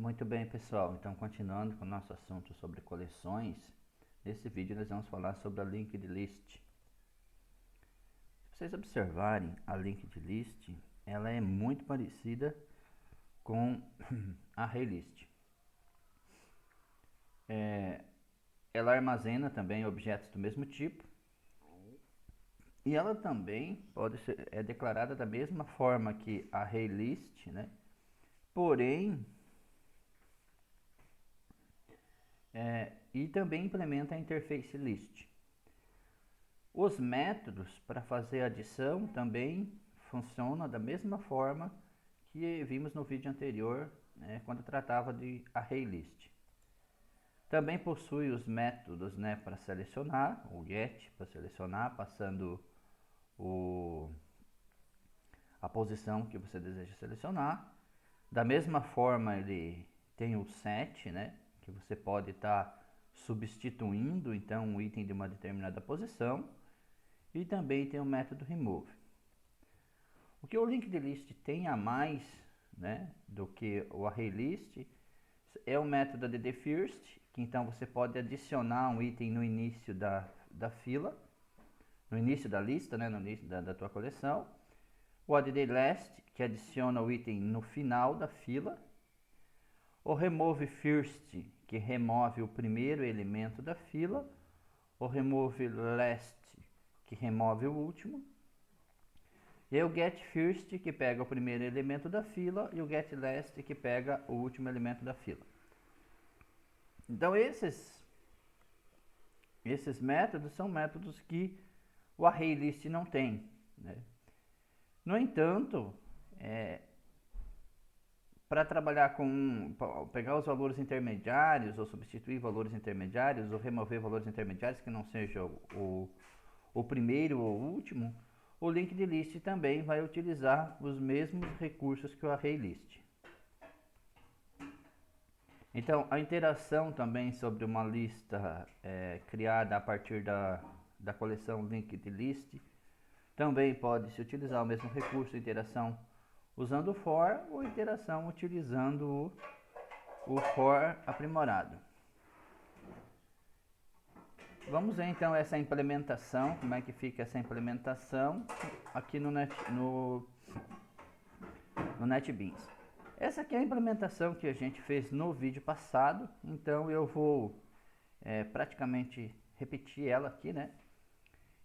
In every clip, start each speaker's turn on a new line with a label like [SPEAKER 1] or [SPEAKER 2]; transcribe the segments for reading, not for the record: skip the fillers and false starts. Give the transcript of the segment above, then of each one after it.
[SPEAKER 1] Muito bem, pessoal. Então, continuando com o nosso assunto sobre coleções, nesse vídeo nós vamos falar sobre a linked list. Se vocês observarem, a linked list, ela é muito parecida com a array list. Ela armazena também objetos do mesmo tipo e ela também pode ser declarada da mesma forma que a array list, né? Porém, e também implementa a interface list. Os métodos para fazer adição também funcionam da mesma forma que vimos no vídeo anterior, né, quando tratava de array list. Também possui os métodos, né, para selecionar, o get para selecionar, passando a posição que você deseja selecionar. Da mesma forma, ele tem o set, né, que você pode estar substituindo então um item de uma determinada posição. E também tem o método remove. O que o linked list tem a mais, né, do que o array list é o método addFirst, que então você pode adicionar um item no início da fila, no início da lista, né, no início da tua coleção. O addLast, que adiciona o item no final da fila. O remove first, que remove o primeiro elemento da fila. O remove last, que remove o último. E o get first, que pega o primeiro elemento da fila, e o get last, que pega o último elemento da fila. Então esses métodos são métodos que o array list não tem, né? No entanto, para trabalhar com pegar os valores intermediários, ou substituir valores intermediários, ou remover valores intermediários que não sejam o primeiro ou o último, o linked list também vai utilizar os mesmos recursos que o array list. Então, a interação também sobre uma lista criada a partir da coleção linked list também pode se utilizar o mesmo recurso, interação usando o for ou interação utilizando o for aprimorado. Vamos ver então essa implementação, como é que fica essa implementação aqui no NetBeans. Essa aqui é a implementação que a gente fez no vídeo passado, então eu vou praticamente repetir ela aqui, né?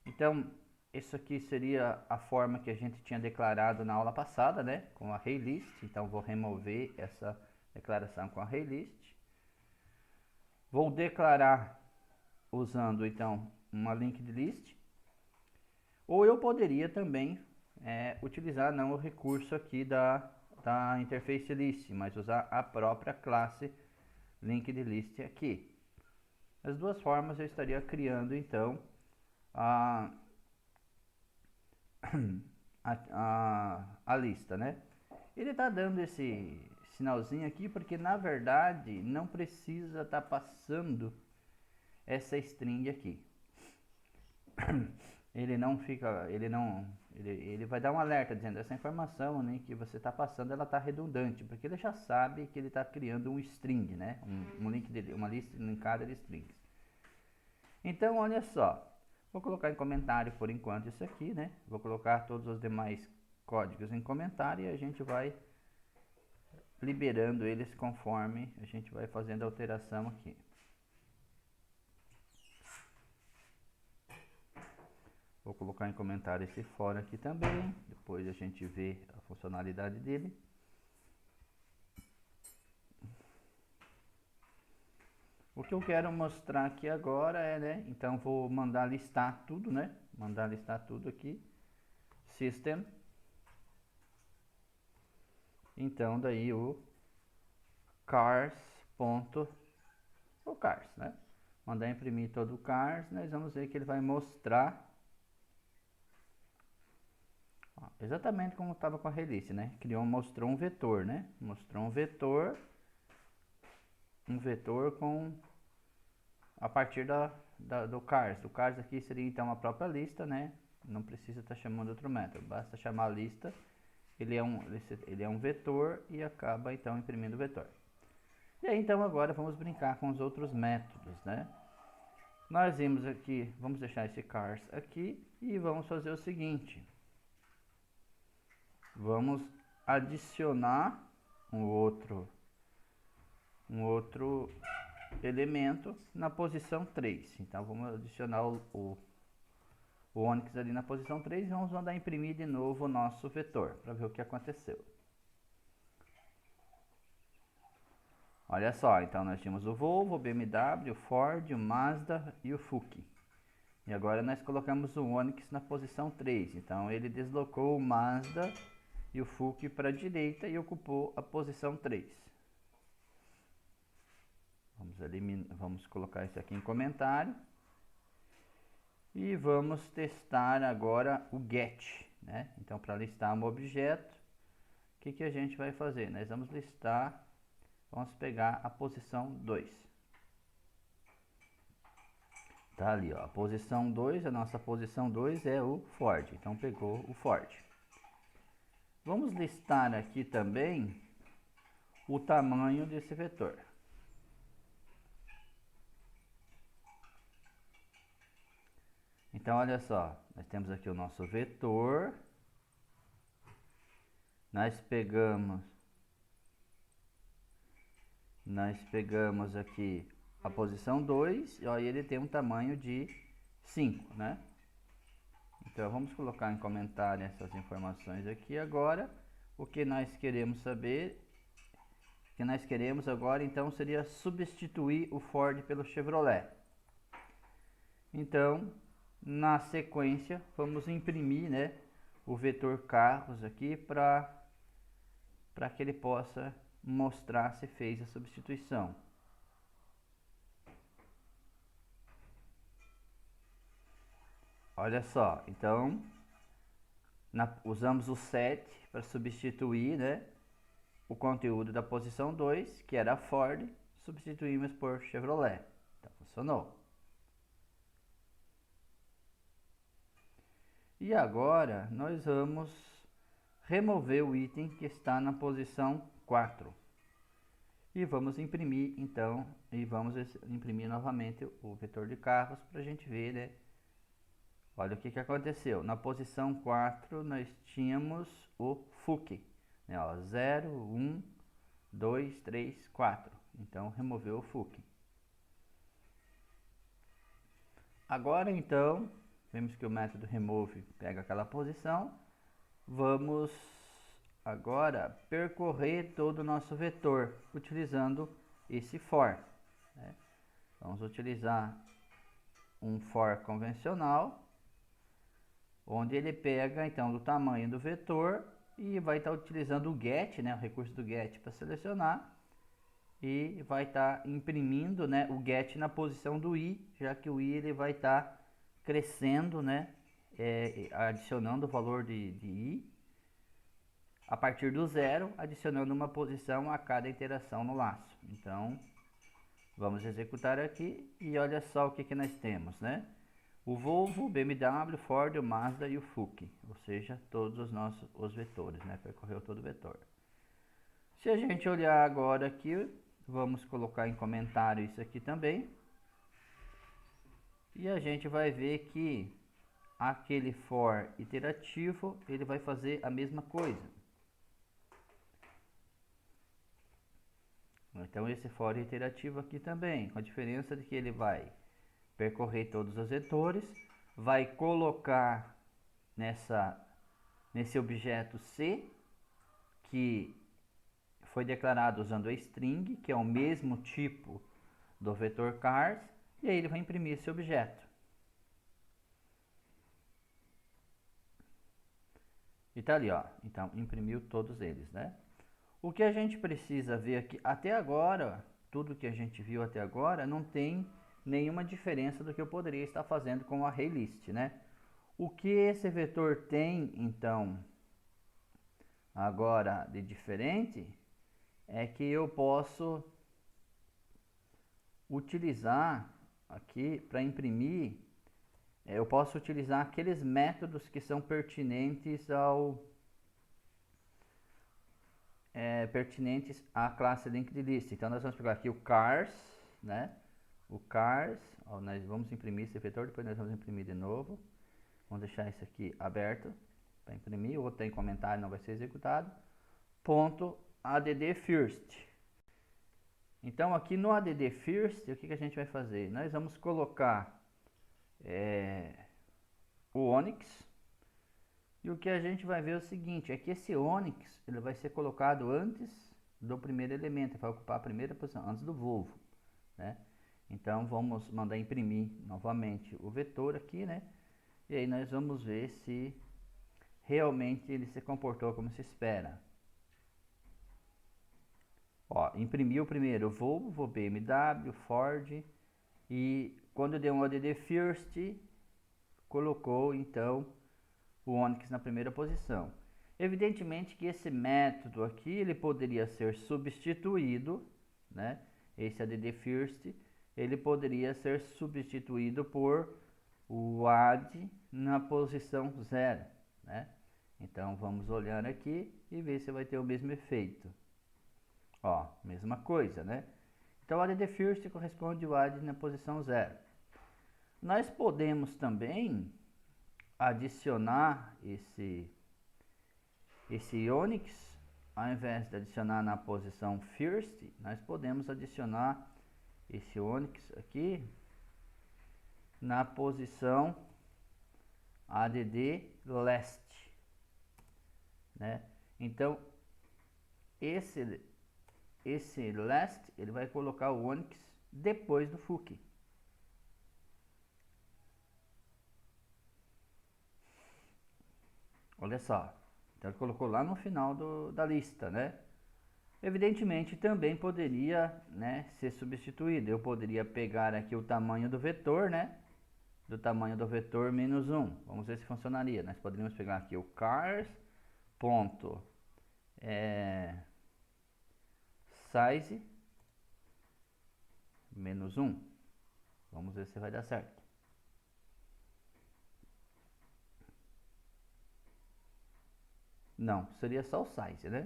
[SPEAKER 1] Então, isso aqui seria a forma que a gente tinha declarado na aula passada, né? Com a array list, então vou remover essa declaração com a array list. Vou declarar usando então uma linked list, ou eu poderia também utilizar não o recurso aqui da interface list, mas usar a própria classe linked list aqui. As duas formas eu estaria criando então a lista, né? Ele está dando esse sinalzinho aqui porque na verdade não precisa estar passando essa string aqui. Ele vai dar um alerta dizendo essa informação, né, que você está passando, ela está redundante, porque ele já sabe que ele está criando um string, né, uma lista linkada de strings. Então, olha só, vou colocar em comentário por enquanto isso aqui, né, vou colocar todos os demais códigos em comentário e a gente vai liberando eles conforme a gente vai fazendo a alteração aqui. Vou colocar em comentário esse for aqui também, depois a gente vê a funcionalidade dele. O que eu quero mostrar aqui agora né, então vou mandar listar tudo, né? Mandar listar tudo aqui. System. Então daí o cars. O cars, né? Mandar imprimir todo o cars, nós vamos ver que ele vai mostrar exatamente como estava com a release, né? Mostrou um vetor, né? Mostrou um vetor com a partir do cars. O cars aqui seria então a própria lista, né? Não precisa estar chamando outro método, basta chamar a lista. Ele é um vetor e acaba então imprimindo o vetor. E aí, então, agora vamos brincar com os outros métodos, né? Nós vimos aqui, vamos deixar esse cars aqui e vamos fazer o seguinte. Vamos adicionar um outro elemento na posição 3. Então, vamos adicionar o Onix ali na posição 3 e vamos mandar imprimir de novo o nosso vetor para ver o que aconteceu. Olha só, então nós tínhamos o Volvo, o BMW, o Ford, o Mazda e o Fuchs. E agora nós colocamos o Onix na posição 3. Então ele deslocou o Mazda e o Fuchs para a direita e ocupou a posição 3. Vamos colocar isso aqui em comentário. E vamos testar agora o get, né? Então para listar um objeto, o que a gente vai fazer? Nós vamos listar, vamos pegar a posição 2. Tá ali, ó, a posição 2, a nossa posição 2 é o Ford, então pegou o Ford. Vamos listar aqui também o tamanho desse vetor. Então, olha só, nós temos aqui o nosso vetor, nós pegamos aqui a posição 2, e ó, ele tem um tamanho de 5, né? Então, vamos colocar em comentário essas informações aqui agora. O que nós queremos saber, o que nós queremos agora, então, seria substituir o Ford pelo Chevrolet. Então, na sequência, vamos imprimir, né, o vetor carros aqui para que ele possa mostrar se fez a substituição. Olha só, então usamos o set para substituir, né, o conteúdo da posição 2, que era Ford, substituímos por Chevrolet. Então funcionou. E agora nós vamos remover o item que está na posição 4. E vamos imprimir então, e vamos imprimir novamente o vetor de carros para a gente ver, né? Olha o que aconteceu. Na posição 4 nós tínhamos o Fuchs, né? 0, 1, 2, 3, 4. Então removeu o Fuchs. Agora então, vemos que o método remove pega aquela posição. Vamos agora percorrer todo o nosso vetor utilizando esse for, né? Vamos utilizar um for convencional, onde ele pega então do tamanho do vetor e vai estar utilizando o get, né, o recurso do get para selecionar, e vai estar imprimindo, né, o get na posição do i, já que o i ele vai estar crescendo, né, adicionando o valor de i a partir do 0, adicionando uma posição a cada interação no laço. Então, vamos executar aqui e olha só o que nós temos, né? O Volvo, o BMW, o Ford, o Mazda e o Fuchs, ou seja, todos os vetores, né? Percorreu todo o vetor. Se a gente olhar agora aqui, vamos colocar em comentário isso aqui também. E a gente vai ver que aquele for iterativo, ele vai fazer a mesma coisa. Então esse for iterativo aqui também, com a diferença de que ele vai percorrer todos os vetores, vai colocar nesse objeto C, que foi declarado usando a string, que é o mesmo tipo do vetor cars, e aí ele vai imprimir esse objeto. E tá ali, ó. Então imprimiu todos eles, né? O que a gente precisa ver aqui, até agora, tudo que a gente viu até agora, não tem nenhuma diferença do que eu poderia estar fazendo com o ArrayList, né? O que esse vetor tem, então, agora de diferente, é que eu posso utilizar aqui para imprimir, eu posso utilizar aqueles métodos que são pertinentes pertinentes à classe linked list. Então nós vamos pegar aqui o cars, né? O cars, ó, nós vamos imprimir esse vetor, depois nós vamos imprimir de novo. Vamos deixar isso aqui aberto para imprimir, o outro tem comentário, não vai ser executado. Ponto add first. Então aqui no add first, o que a gente vai fazer? Nós vamos colocar o Onyx. E o que a gente vai ver é o seguinte, é que esse Onyx ele vai ser colocado antes do primeiro elemento, vai ocupar a primeira posição, antes do Volvo, né? Então vamos mandar imprimir novamente o vetor aqui, né? E aí nós vamos ver se realmente ele se comportou como se espera. Ó, imprimiu primeiro Volvo, BMW, Ford e quando deu um add first, colocou então o Onyx na primeira posição. Evidentemente que esse método aqui ele poderia ser substituído, né? Esse add first ele poderia ser substituído por o add na posição 0, né? Então vamos olhar aqui e ver se vai ter o mesmo efeito. Ó, mesma coisa, né? Então o add first corresponde ao add na posição 0. Nós podemos também adicionar esse Onyx, ao invés de adicionar na posição first, nós podemos adicionar esse Onyx aqui na posição add last, né? Então esse last ele vai colocar o Onyx depois do Fuc. Olha só, então ele colocou lá no final da lista, né? Evidentemente também poderia, né, ser substituído. Eu poderia pegar aqui o tamanho do vetor, né? Do tamanho do vetor menos 1. Vamos ver se funcionaria. Nós poderíamos pegar aqui o cars ponto size menos 1. Vamos ver se vai dar certo. Não, seria só o size, né?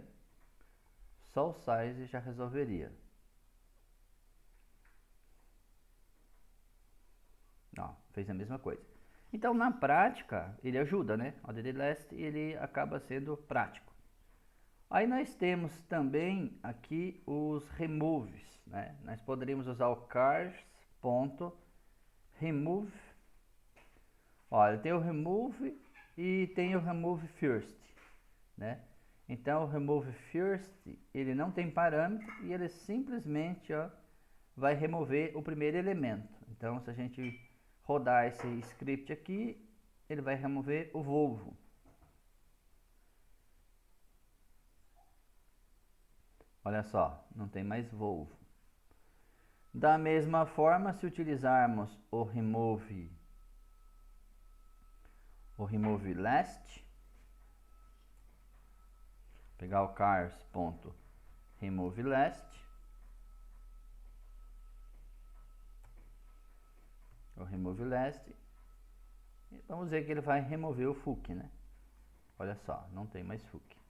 [SPEAKER 1] Só o size já resolveria. Ó, fez a mesma coisa. Então, na prática, ele ajuda, né? O add last ele acaba sendo prático. Aí nós temos também aqui os removes, né? Nós poderíamos usar o cars.remove. Olha, tem o remove e tem o remove first, né? Então o remove first ele não tem parâmetro e ele simplesmente, ó, vai remover o primeiro elemento. Então se a gente rodar esse script aqui, ele vai remover o Volvo. Olha só, não tem mais Volvo. Da mesma forma, se utilizarmos o remove last, pegar o cars.remove last, vamos ver que ele vai remover o Fuc, né? Olha só, não tem mais Fuc.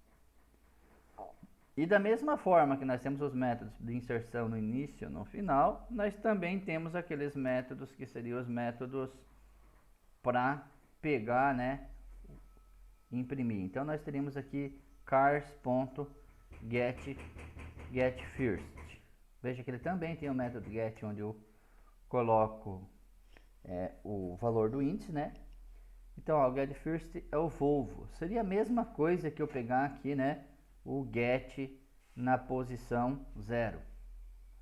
[SPEAKER 1] E da mesma forma que nós temos os métodos de inserção no início e no final, nós também temos aqueles métodos que seriam os métodos para pegar, né, e imprimir. Então nós teríamos aqui cars.getFirst. Veja que ele também tem o método get, onde eu coloco o valor do índice, né? Então ó, o getFirst é o Volvo. Seria a mesma coisa que eu pegar aqui, né, o get na posição 0.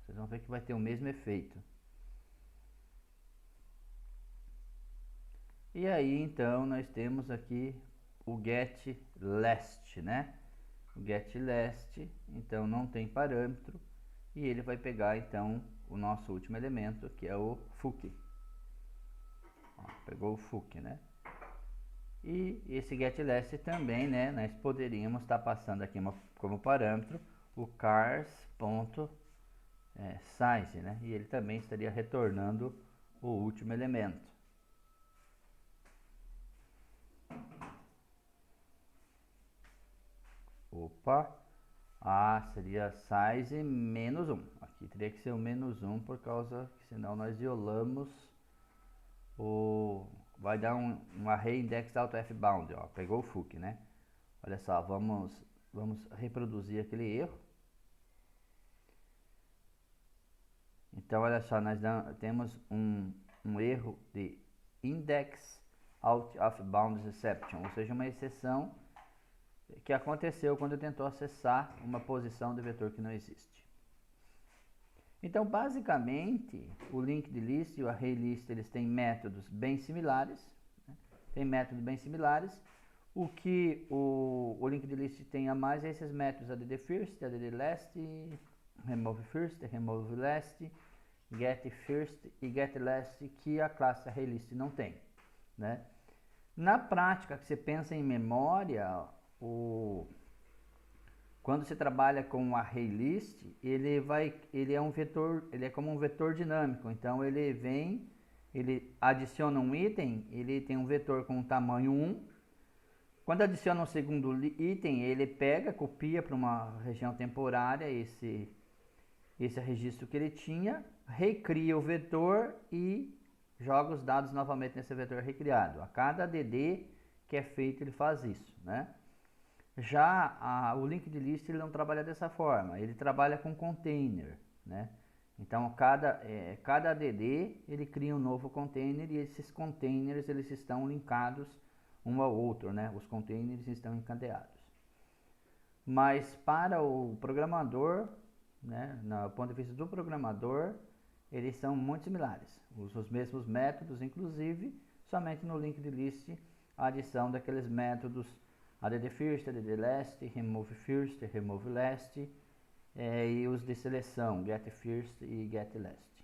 [SPEAKER 1] Vocês vão ver que vai ter o mesmo efeito. E aí então nós temos aqui o get last, né? O get last então não tem parâmetro e ele vai pegar então o nosso último elemento, que é o Fuc. Ó, pegou o Fuc, né? E esse getLast também, né, nós poderíamos estar passando aqui como parâmetro o cars.size, né? E ele também estaria retornando o último elemento. Opa, Ah, seria size menos um. Aqui teria que ser o menos um por causa que senão nós violamos o... Vai dar um array index out f bound, ó. Pegou o FUC, né? Olha só, vamos reproduzir aquele erro. Então, olha só, nós temos um erro de index out of bounds exception, ou seja, uma exceção que aconteceu quando tentou acessar uma posição do vetor que não existe. Então, basicamente, o linked list e o array list eles têm métodos bem similares. Né? Tem métodos bem similares. O que o linked list tem a mais é esses métodos add first, add last, remove first, remove last, get first e get last, que a classe ArrayList não tem, né? Na prática, que você pensa em memória, quando você trabalha com o ArrayList, ele é um vetor, ele é como um vetor dinâmico. Então ele adiciona um item, ele tem um vetor com tamanho 1. Quando adiciona um segundo item, ele pega, copia para uma região temporária esse registro que ele tinha, recria o vetor e joga os dados novamente nesse vetor recriado. A cada ADD que é feito, ele faz isso, né? Já o linked list ele não trabalha dessa forma, ele trabalha com container, né? Então cada ADD ele cria um novo container e esses containers eles estão linkados um ao outro, né? Os containers estão encadeados. Mas para o programador, né, no ponto de vista do programador, eles são muito similares. Usam os mesmos métodos, inclusive, somente no linked list a adição daqueles métodos add first, add last, remove first, remove last, e os de seleção get first e get last.